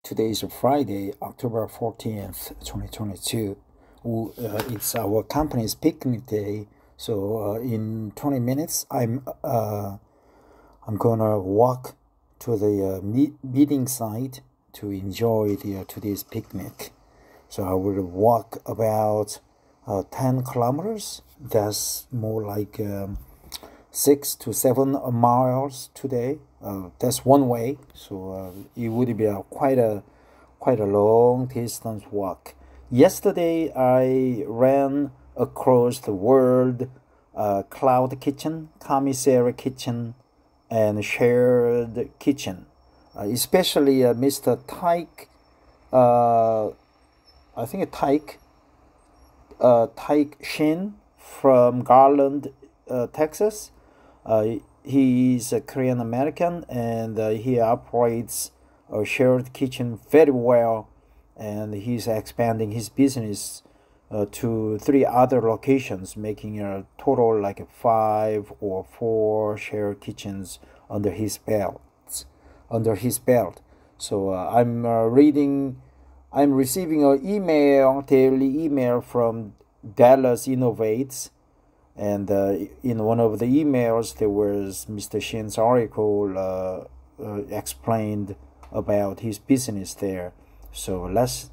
Today is Friday, October 14th, 2022. It's our company's picnic day. So in 20 minutes, I'm gonna walk to the meeting site to enjoy today's picnic. So I will walk about 10 kilometers. That's more like 6 to 7 miles today. That's one way, so it would be quite a long distance walk. Yesterday I ran across the world Cloud Kitchen, Commissary Kitchen, and Shared Kitchen. Especially Mr. Tyke, I think Tyke Shin from Garland, Texas. He's a Korean American, and he operates a shared kitchen very well, and he's expanding his business to 3 other locations, making a total like 5 or 4 shared kitchens under his belt. So I'm receiving an daily email from Dallas Innovates. And in one of the emails, there was Mr. Shin's article explained about his business there. So let's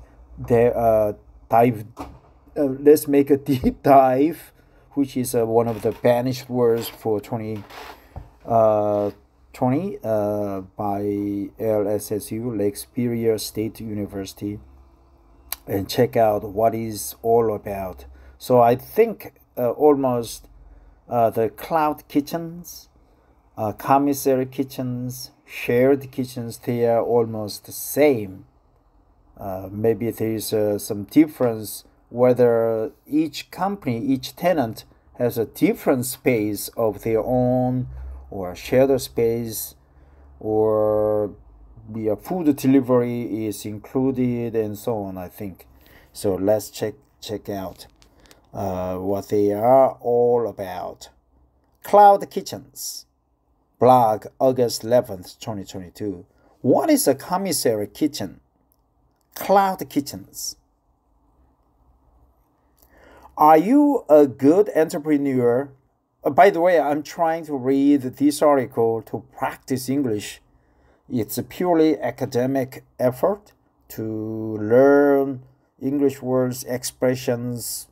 make a deep dive, which is one of the banished words for 2020 by LSSU, Lake Superior State University, and check out what it's all about. So I think almost the cloud kitchens, commissary kitchens, shared kitchens, they are almost the same. Maybe there is some difference whether each company, each tenant has a different space of their own, or shared space, or the food delivery is included, and so on, I think. So let's check out what they are all about. Cloud Kitchens. Blog, August 11th, 2022. What is a commissary kitchen? Cloud Kitchens. Are you a good entrepreneur? By the way, I'm trying to read this article to practice English. It's a purely academic effort to learn English words, expressions,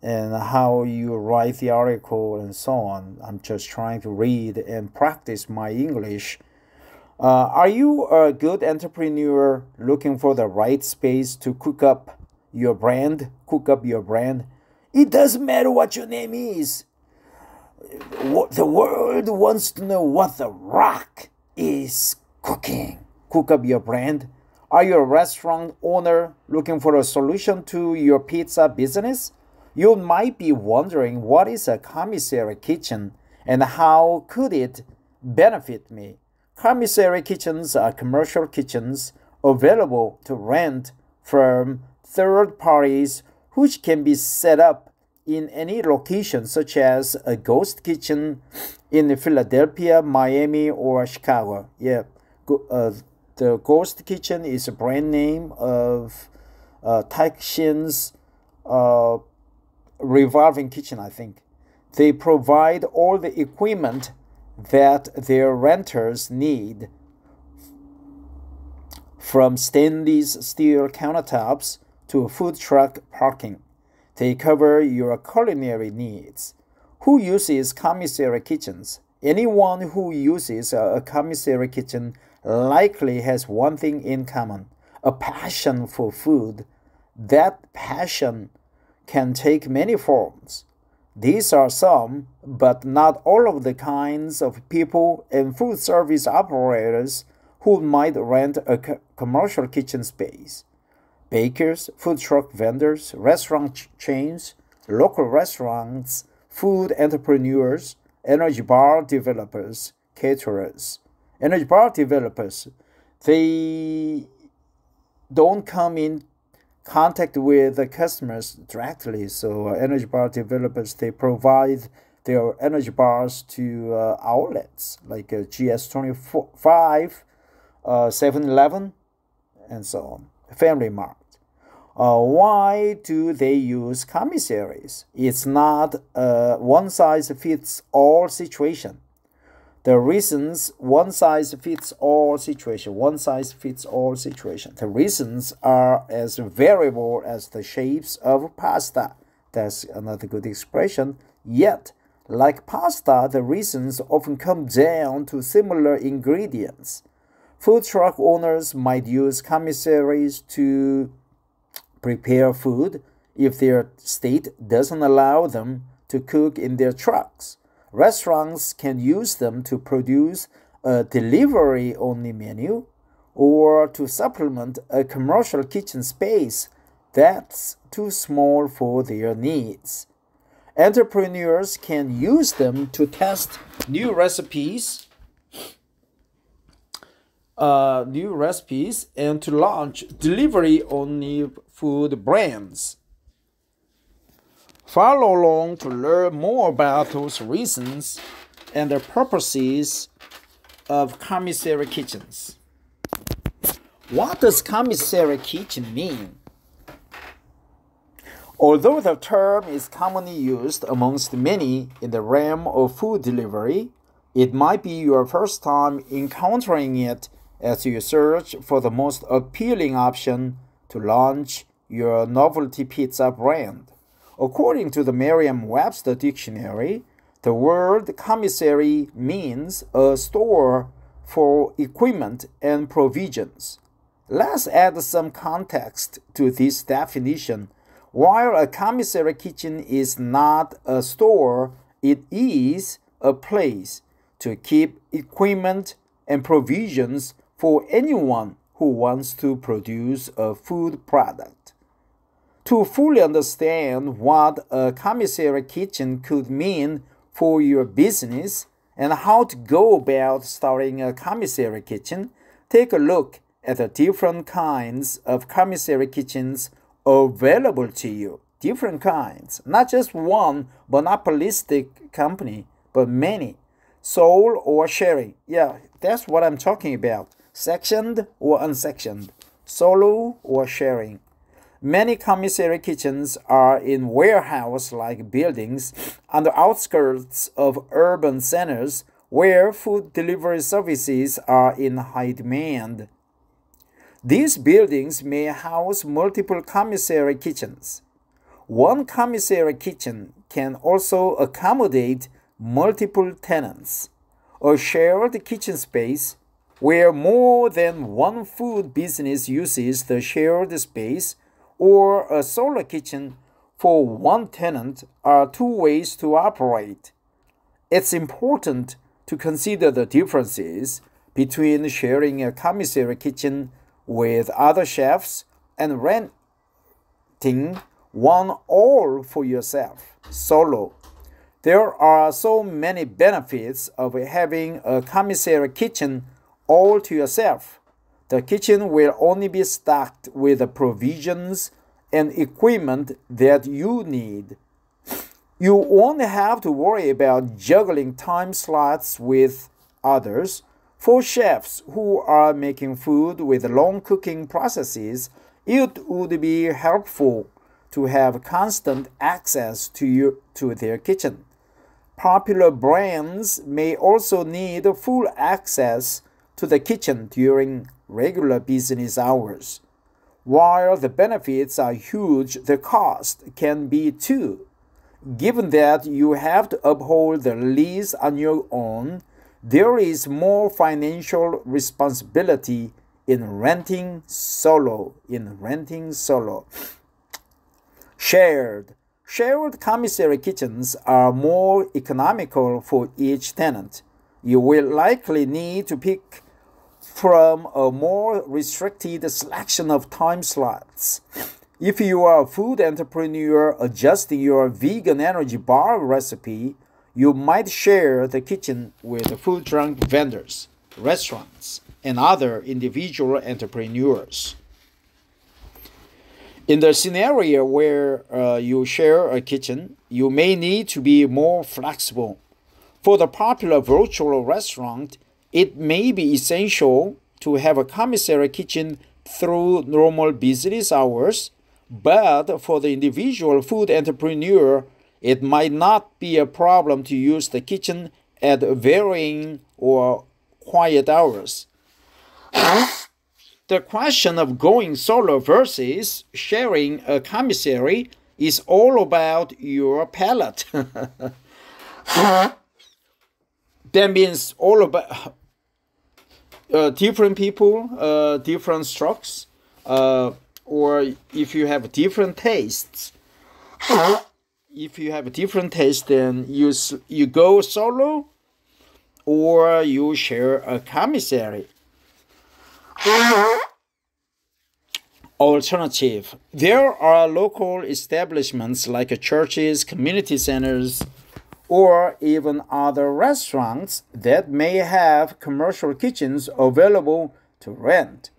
and how you write the article and so on. I'm just trying to read and practice my English. Are you a good entrepreneur looking for the right space to cook up your brand? It doesn't matter what your name is. The world wants to know what The Rock is cooking. Cook up your brand. Are you a restaurant owner looking for a solution to your pizza business? You might be wondering, what is a commissary kitchen and how could it benefit me? Commissary kitchens are commercial kitchens available to rent from third parties, which can be set up in any location, such as a ghost kitchen in Philadelphia, Miami, or Chicago. The ghost kitchen is a brand name of Tyke Shin's revolving kitchen, I think. They provide all the equipment that their renters need, from stainless steel countertops to food truck parking. They cover your culinary needs. Who uses commissary kitchens? Anyone who uses a commissary kitchen likely has one thing in common: a passion for food. That passion can take many forms. These are some, but not all of the kinds of people and food service operators who might rent a commercial kitchen space. Bakers, food truck vendors, restaurant chains, local restaurants, food entrepreneurs, energy bar developers, caterers. Energy bar developers, they don't come in contact with the customers directly. So energy bar developers, they provide their energy bars to outlets like GS25, 7-Eleven, and so on. Family Mart. Why do they use commissaries? It's not a one-size-fits-all situation. The reasons one-size-fits-all situation. The reasons are as variable as the shapes of pasta. That's another good expression. Yet, like pasta, the reasons often come down to similar ingredients. Food truck owners might use commissaries to prepare food if their state doesn't allow them to cook in their trucks. Restaurants can use them to produce a delivery-only menu or to supplement a commercial kitchen space that's too small for their needs. Entrepreneurs can use them to test new recipes and to launch delivery-only food brands. Follow along to learn more about those reasons and the purposes of commissary kitchens. What does commissary kitchen mean? Although the term is commonly used amongst many in the realm of food delivery, it might be your first time encountering it as you search for the most appealing option to launch your novelty pizza brand. According to the Merriam-Webster dictionary, the word commissary means a store for equipment and provisions. Let's add some context to this definition. While a commissary kitchen is not a store, it is a place to keep equipment and provisions for anyone who wants to produce a food product. To fully understand what a commissary kitchen could mean for your business and how to go about starting a commissary kitchen, take a look at the different kinds of commissary kitchens available to you. Different kinds, not just one monopolistic company, but many. Sole or sharing. Yeah, that's what I'm talking about. Sectioned or unsectioned. Solo or sharing. Many commissary kitchens are in warehouse-like buildings on the outskirts of urban centers where food delivery services are in high demand. These buildings may house multiple commissary kitchens. One commissary kitchen can also accommodate multiple tenants. A shared kitchen space where more than one food business uses the shared space, or a solo kitchen for one tenant are two ways to operate. It's important to consider the differences between sharing a commissary kitchen with other chefs and renting one all for yourself, solo. There are so many benefits of having a commissary kitchen all to yourself. The kitchen will only be stocked with the provisions and equipment that you need. You won't have to worry about juggling time slots with others. For chefs who are making food with long cooking processes, it would be helpful to have constant access to their kitchen. Popular brands may also need full access to the kitchen during regular business hours. While the benefits are huge, the cost can be too. Given that you have to uphold the lease on your own, there is more financial responsibility in renting solo. Shared commissary kitchens are more economical for each tenant. You will likely need to pick from a more restricted selection of time slots. If you are a food entrepreneur adjusting your vegan energy bar recipe, you might share the kitchen with food truck vendors, restaurants, and other individual entrepreneurs. In the scenario where you share a kitchen, you may need to be more flexible. For the popular virtual restaurant, it may be essential to have a commissary kitchen through normal business hours, but for the individual food entrepreneur, it might not be a problem to use the kitchen at varying or quiet hours. The question of going solo versus sharing a commissary is all about your palate. That means all about different people, different strokes, or if you have different tastes. If you have a different taste, then you go solo or you share a commissary. Alternative. There are local establishments like churches, community centers, or even other restaurants that may have commercial kitchens available to rent.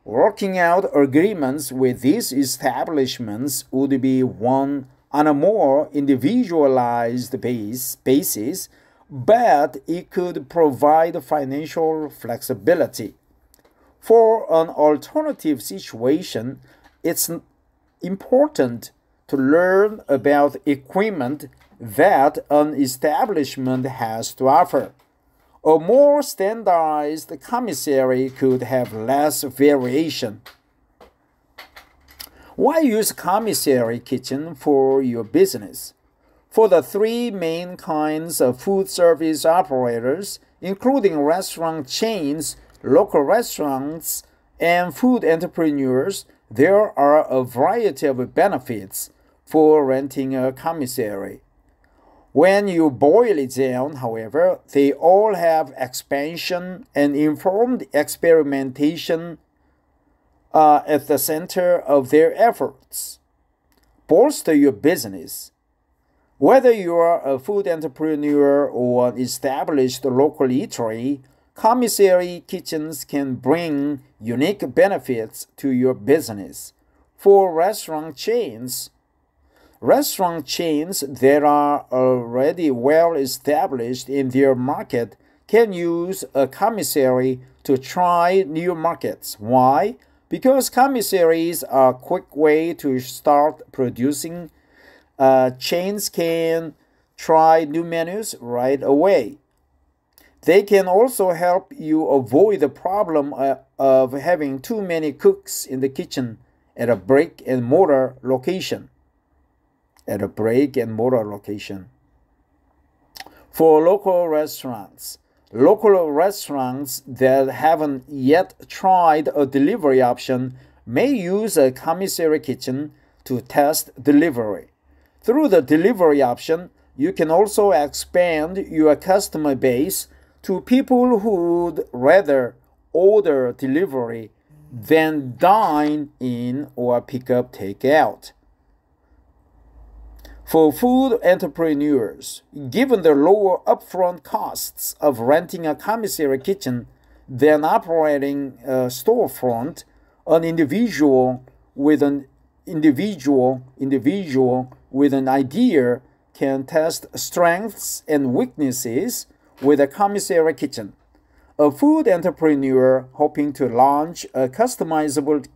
Working out agreements with these establishments would be one on a more individualized basis, but it could provide financial flexibility. For an alternative situation, it's important to learn about equipment that an establishment has to offer. A more standardized commissary could have less variation. Why use commissary kitchen for your business? For the three main kinds of food service operators, including restaurant chains, local restaurants, and food entrepreneurs, there are a variety of benefits for renting a commissary. When you boil it down, however, they all have expansion and informed experimentation at the center of their efforts. Bolster your business. Whether you are a food entrepreneur or an established local eatery, commissary kitchens can bring unique benefits to your business. For restaurant chains that are already well established in their market can use a commissary to try new markets. Why? Because commissaries are a quick way to start producing. Chains can try new menus right away. They can also help you avoid the problem of having too many cooks in the kitchen at a brick-and-mortar location. For local restaurants that haven't yet tried a delivery option may use a commissary kitchen to test delivery. Through the delivery option, you can also expand your customer base to people who'd rather order delivery than dine in or pick up takeout. For food entrepreneurs, given the lower upfront costs of renting a commissary kitchen than operating a storefront, an individual with an idea can test strengths and weaknesses with a commissary kitchen. A food entrepreneur hoping to launch a customizable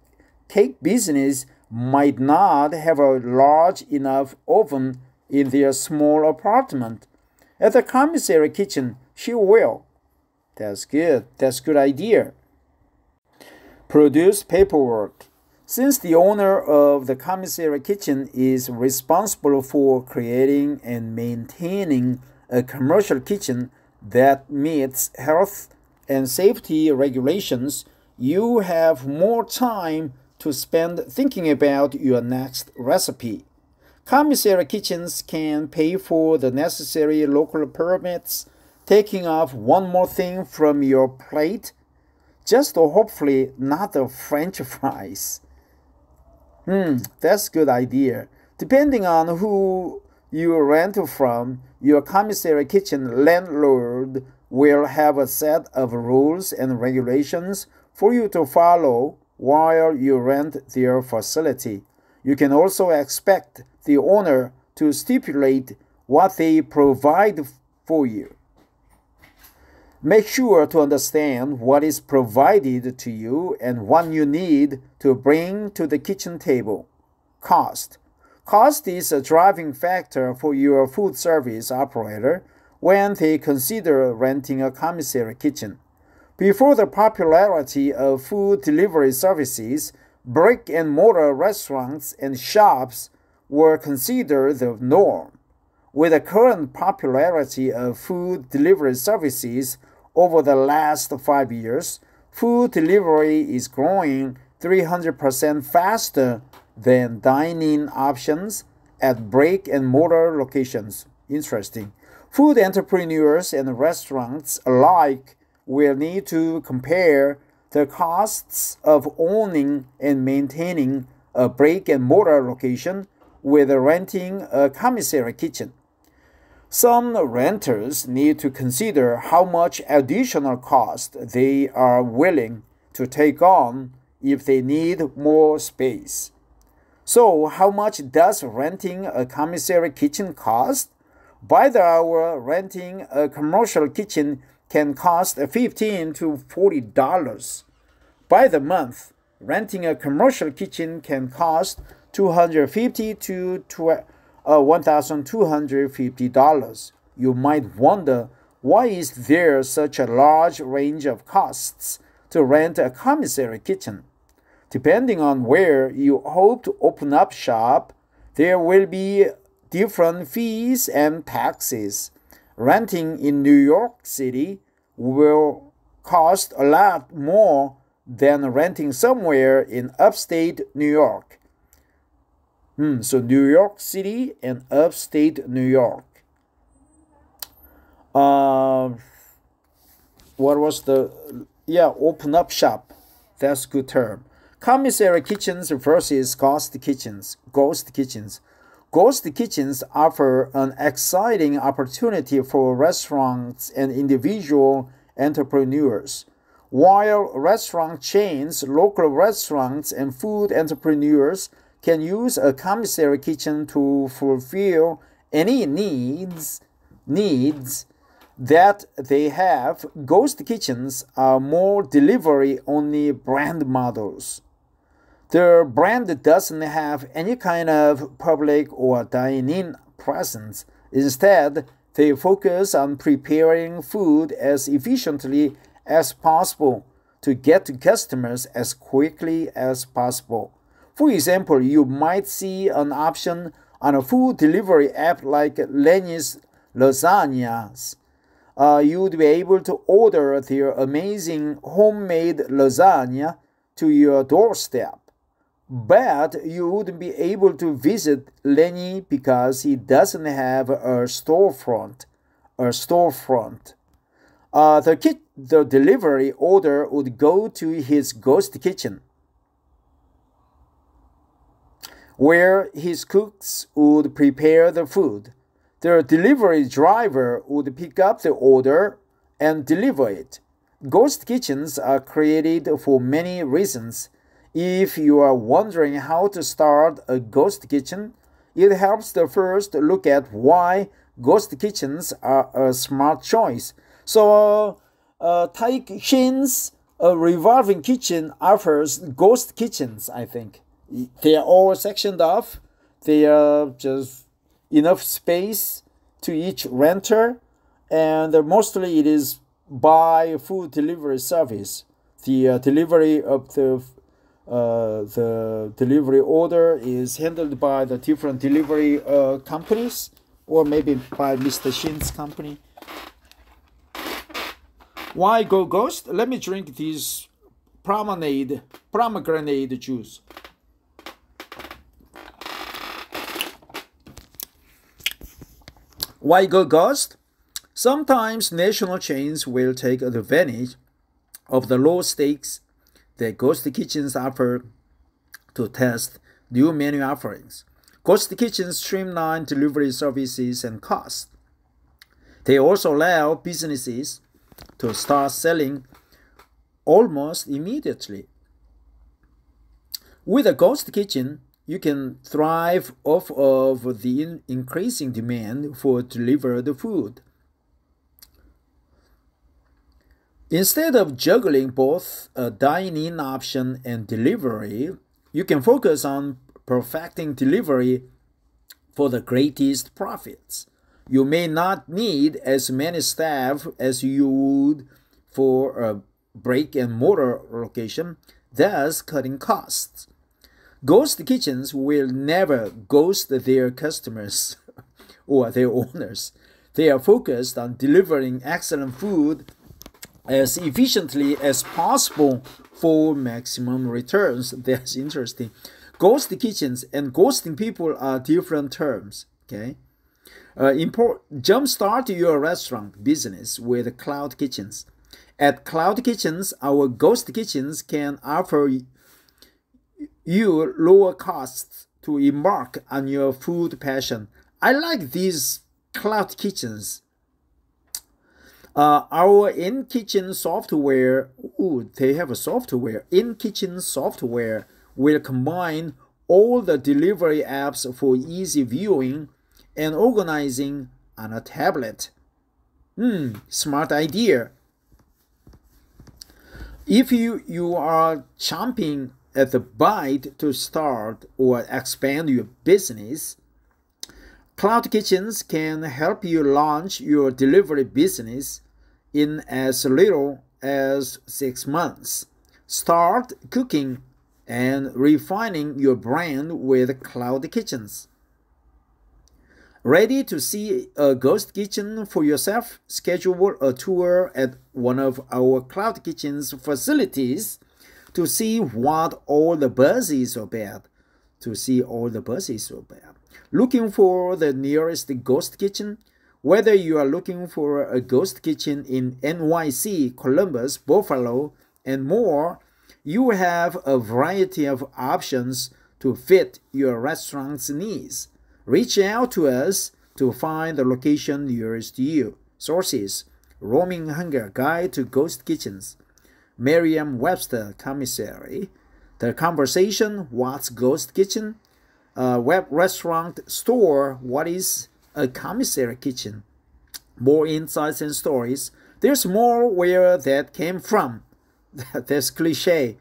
cake business might not have a large enough oven in their small apartment. At the commissary kitchen, she will. That's good. That's a good idea. Produce paperwork. Since the owner of the commissary kitchen is responsible for creating and maintaining a commercial kitchen that meets health and safety regulations, you have more time to spend thinking about your next recipe. Commissary kitchens can pay for the necessary local permits, taking off one more thing from your plate, just hopefully not the French fries. That's a good idea. Depending on who you rent from, your commissary kitchen landlord will have a set of rules and regulations for you to follow while you rent their facility. You can also expect the owner to stipulate what they provide for you. Make sure to understand what is provided to you and what you need to bring to the kitchen table. Cost. Cost is a driving factor for your food service operator when they consider renting a commissary kitchen. Before the popularity of food delivery services, brick-and-mortar restaurants and shops were considered the norm. With the current popularity of food delivery services over the last 5 years, food delivery is growing 300% faster than dine-in options at brick-and-mortar locations. Interesting. Food entrepreneurs and restaurants alike will need to compare the costs of owning and maintaining a brick-and-mortar location with renting a commissary kitchen. Some renters need to consider how much additional cost they are willing to take on if they need more space. So, how much does renting a commissary kitchen cost? By the hour, renting a commercial kitchen can cost $15 to $40. By the month, renting a commercial kitchen can cost $250 to $1,250. You might wonder, why is there such a large range of costs to rent a commissary kitchen? Depending on where you hope to open up shop, there will be different fees and taxes. Renting in New York City will cost a lot more than renting somewhere in upstate New York. So New York City and upstate New York. What was the... open up shop. That's a good term. Commissary kitchens versus ghost kitchens. Ghost kitchens. Ghost kitchens offer an exciting opportunity for restaurants and individual entrepreneurs. While restaurant chains, local restaurants, and food entrepreneurs can use a commissary kitchen to fulfill any needs that they have, ghost kitchens are more delivery-only brand models. The brand doesn't have any kind of public or dine-in presence. Instead, they focus on preparing food as efficiently as possible to get to customers as quickly as possible. For example, you might see an option on a food delivery app like Lenny's Lasagnas. You would be able to order their amazing homemade lasagna to your doorstep. But you wouldn't be able to visit Lenny because he doesn't have a storefront. The delivery order would go to his ghost kitchen, where his cooks would prepare the food. The delivery driver would pick up the order and deliver it. Ghost kitchens are created for many reasons. If you are wondering how to start a ghost kitchen, it helps to first look at why ghost kitchens are a smart choice. So, Taik Shin's revolving kitchen offers ghost kitchens, I think. They are all sectioned off. They are just enough space to each renter, and mostly it is by food delivery service. The delivery of the delivery order is handled by the different delivery companies, or maybe by Mr. Shin's company. Why go ghost? Let me drink this pomegranate juice. Why go ghost? Sometimes national chains will take advantage of the low stakes that ghost kitchens offer to test new menu offerings. Ghost kitchens streamline delivery services and costs. They also allow businesses to start selling almost immediately. With a ghost kitchen, you can thrive off of the increasing demand for delivered food. Instead of juggling both a dine-in option and delivery, you can focus on perfecting delivery for the greatest profits. You may not need as many staff as you would for a brick-and-mortar location, thus cutting costs. Ghost kitchens will never ghost their customers or their owners. They are focused on delivering excellent food as efficiently as possible for maximum returns. That's interesting. Ghost kitchens and ghosting people are different terms. Okay. Jumpstart your restaurant business with cloud kitchens. At Cloud Kitchens, our ghost kitchens can offer you lower costs to embark on your food passion. I like these cloud kitchens. Our in-kitchen software, they have a software. In-kitchen software will combine all the delivery apps for easy viewing and organizing on a tablet. Smart idea. If you are chomping at the bite to start or expand your business, Cloud Kitchens can help you launch your delivery business in as little as 6 months. Start cooking and refining your brand with Cloud Kitchens. Ready to see a ghost kitchen for yourself? Schedule a tour at one of our Cloud Kitchens facilities to see what all the buzz is about. Looking for the nearest ghost kitchen? Whether you are looking for a ghost kitchen in NYC, Columbus, Buffalo, and more, you have a variety of options to fit your restaurant's needs. Reach out to us to find the location nearest you. Sources: Roaming Hunger Guide to Ghost Kitchens, Merriam-Webster Commissary, The Conversation, What's Ghost Kitchen, Web Restaurant Store, What is a Commissary Kitchen, More Insights and Stories. There's more where that came from. That's cliche.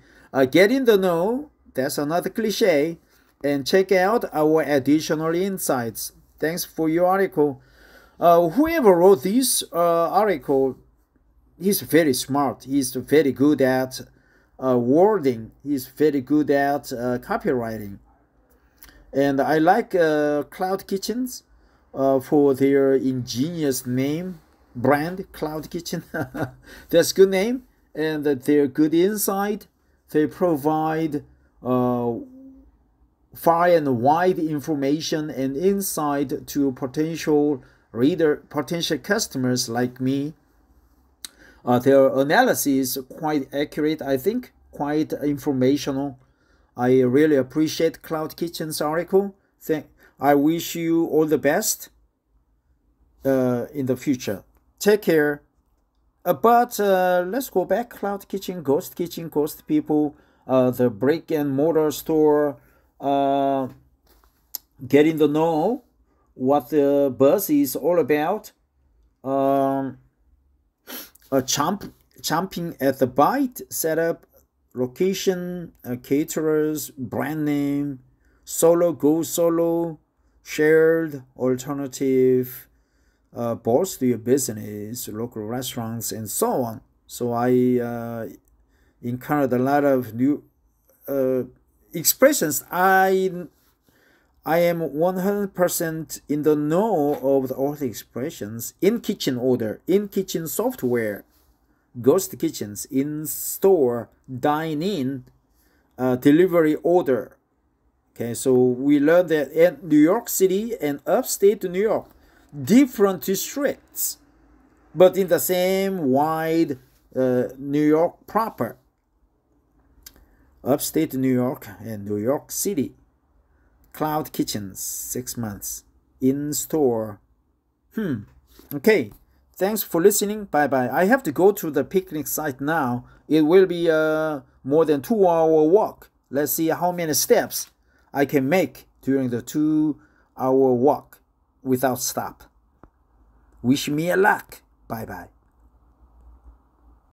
Get in the know, that's another cliche. And check out our additional insights. Thanks for your article. Whoever wrote this article, he's very smart. He's very good at wording. He's very good at copywriting. And I like Cloud Kitchens for their ingenious name, brand, Cloud Kitchen. That's a good name. And they're good insight. They provide far and wide information and insight to potential customers like me. Their analysis is quite accurate, I think, quite informational. I really appreciate Cloud Kitchen's article. I wish you all the best in the future. Take care. But let's go back. Cloud Kitchen, ghost people, the brick and mortar store. Getting to know what the buzz is all about. Chomping at the bite, setup, location, caterers, brand name, solo, go solo, shared, alternative, bolster your business, local restaurants, and so on. So I encountered a lot of new expressions. I am 100% in the know of all the expressions. In kitchen order, in kitchen software, ghost kitchens, in store, dine in, delivery order. Okay, so we learned that in New York City and upstate New York, different districts, but in the same wide New York proper. Upstate New York and New York City. Cloud Kitchens, 6 months. In store. Okay. Thanks for listening. Bye-bye. I have to go to the picnic site now. It will be a more than 2-hour walk. Let's see how many steps I can make during the 2-hour walk without stop. Wish me a luck. Bye-bye.